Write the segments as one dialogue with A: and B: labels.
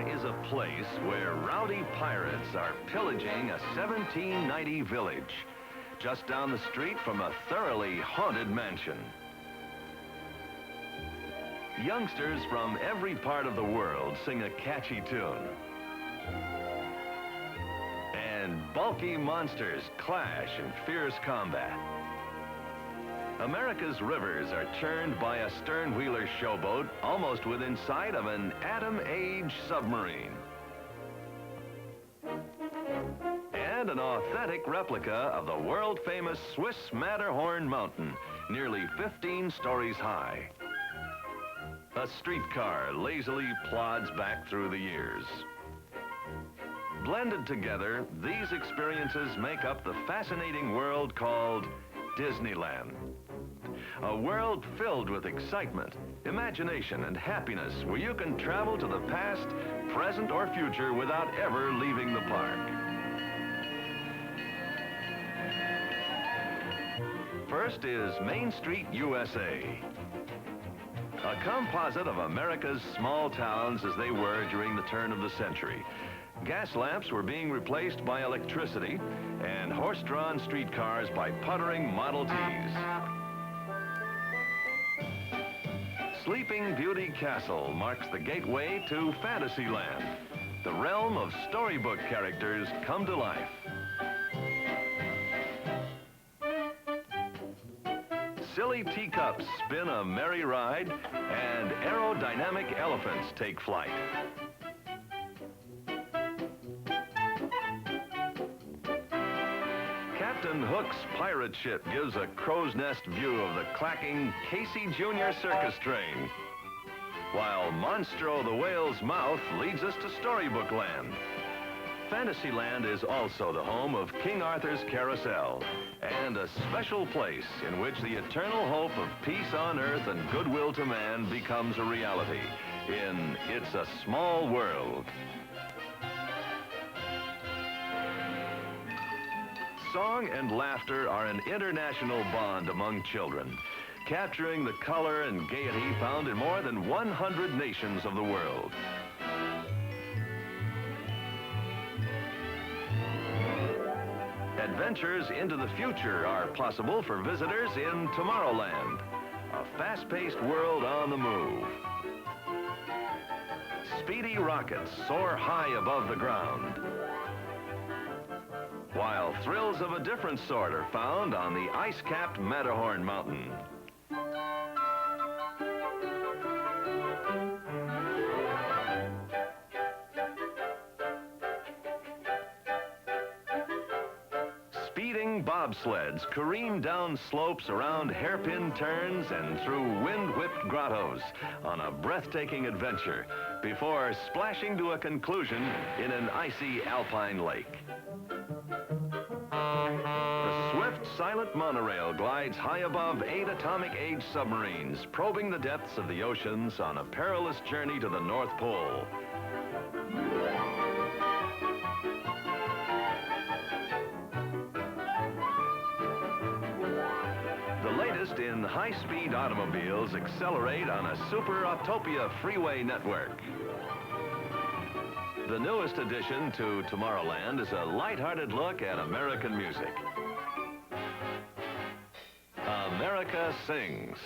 A: is a place where rowdy pirates are pillaging a 1790 village, just down the street from a thoroughly haunted mansion. Youngsters from every part of the world sing a catchy tune. And bulky monsters clash in fierce combat. America's rivers are churned by a stern-wheeler showboat almost within sight of an atom-age submarine. And an authentic replica of the world-famous Swiss Matterhorn mountain, nearly 15 stories high. A streetcar lazily plods back through the years. Blended together, these experiences make up the fascinating world called Disneyland. A world filled with excitement, imagination, and happiness where you can travel to the past, present, or future without ever leaving the park. First is Main Street, USA. A composite of America's small towns as they were during the turn of the century. Gas lamps were being replaced by electricity, and horse-drawn streetcars by puttering Model Ts. Sleeping Beauty Castle marks the gateway to Fantasyland, the realm of storybook characters come to life. Silly teacups spin a merry ride, and aerodynamic elephants take flight. Captain Hook's pirate ship gives a crow's nest view of the clacking Casey Jr. circus train, while Monstro the whale's mouth leads us to Storybook Land. Fantasyland is also the home of King Arthur's Carousel, and a special place in which the eternal hope of peace on earth and goodwill to man becomes a reality in It's a Small World. Song and laughter are an international bond among children, capturing the color and gaiety found in more than 100 nations of the world. Adventures into the future are possible for visitors in Tomorrowland, a fast-paced world on the move. Speedy rockets soar high above the ground, while thrills of a different sort are found on the ice-capped Matterhorn mountain. Speeding bobsleds careen down slopes around hairpin turns and through wind-whipped grottos on a breathtaking adventure before splashing to a conclusion in an icy alpine lake. The swift, silent monorail glides high above 8 atomic-age submarines, probing the depths of the oceans on a perilous journey to the North Pole. The latest in high-speed automobiles accelerate on a Super Autopia freeway network. The newest addition to Tomorrowland is a lighthearted look at American music. America Sings.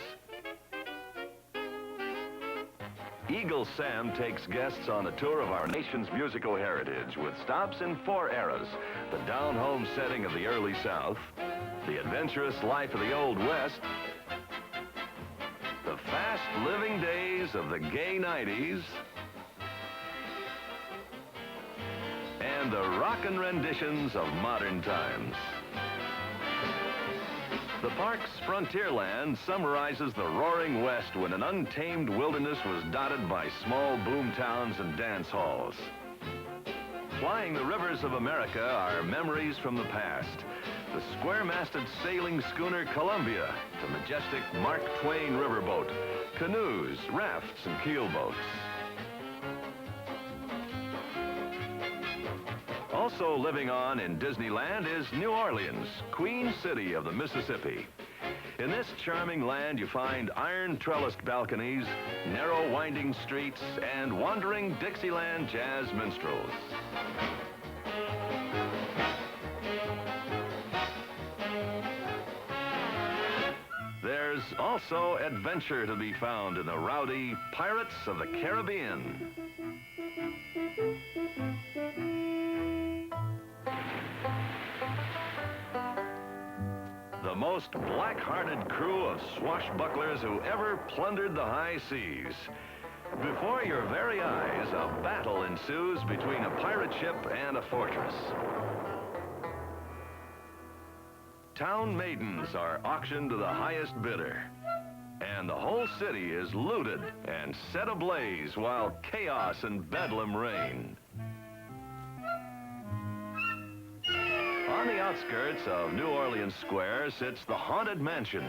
A: Eagle Sam takes guests on a tour of our nation's musical heritage with stops in 4 eras: the down-home setting of the early South, the adventurous life of the Old West, the fast-living days of the gay 90s, and the rockin' renditions of modern times. The park's Frontierland summarizes the roaring West when an untamed wilderness was dotted by small boom towns and dance halls. Flying the rivers of America are memories from the past. The square-masted sailing schooner Columbia, the majestic Mark Twain riverboat, canoes, rafts, and keelboats. Also living on in Disneyland is New Orleans, Queen City of the Mississippi. In this charming land, you find iron trellised balconies, narrow winding streets, and wandering Dixieland jazz minstrels. There's also adventure to be found in the rowdy Pirates of the Caribbean. The most black-hearted crew of swashbucklers who ever plundered the high seas. Before your very eyes, a battle ensues between a pirate ship and a fortress. Town maidens are auctioned to the highest bidder. And the whole city is looted and set ablaze while chaos and bedlam reign. On the outskirts of New Orleans Square sits the Haunted Mansion,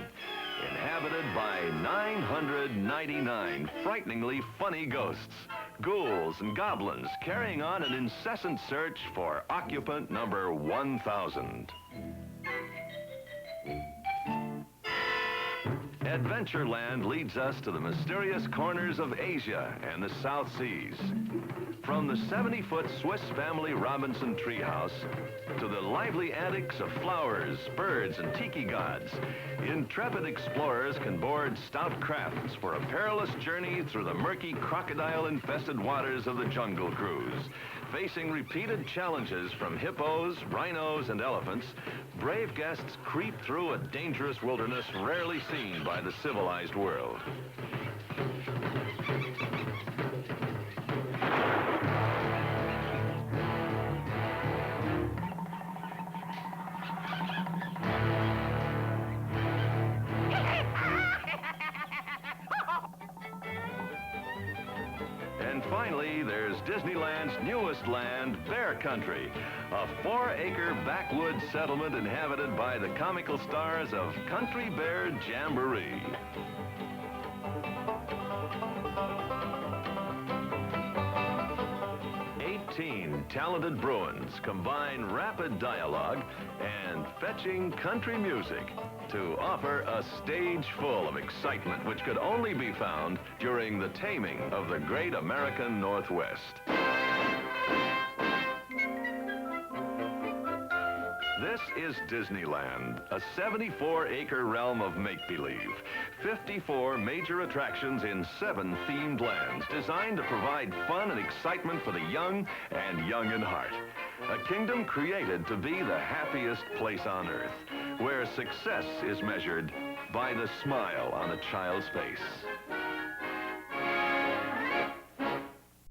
A: inhabited by 999 frighteningly funny ghosts, ghouls and goblins carrying on an incessant search for occupant number 1000. Adventureland leads us to the mysterious corners of Asia and the South Seas. From the 70-foot Swiss Family Robinson treehouse to the lively antics of flowers, birds, and tiki gods, intrepid explorers can board stout crafts for a perilous journey through the murky, crocodile-infested waters of the Jungle Cruise. Facing repeated challenges from hippos, rhinos, and elephants, brave guests creep through a dangerous wilderness rarely seen by the civilized world. And finally, there's Disneyland's newest land, Bear Country, a 4-acre backwoods settlement inhabited by the comical stars of Country Bear Jamboree. Talented Bruins combine rapid dialogue and fetching country music to offer a stage full of excitement which could only be found during the taming of the great American Northwest. This is Disneyland, a 74-acre realm of make-believe. 54 major attractions in 7 themed lands designed to provide fun and excitement for the young and young in heart. A kingdom created to be the happiest place on earth, where success is measured by the smile on a child's face.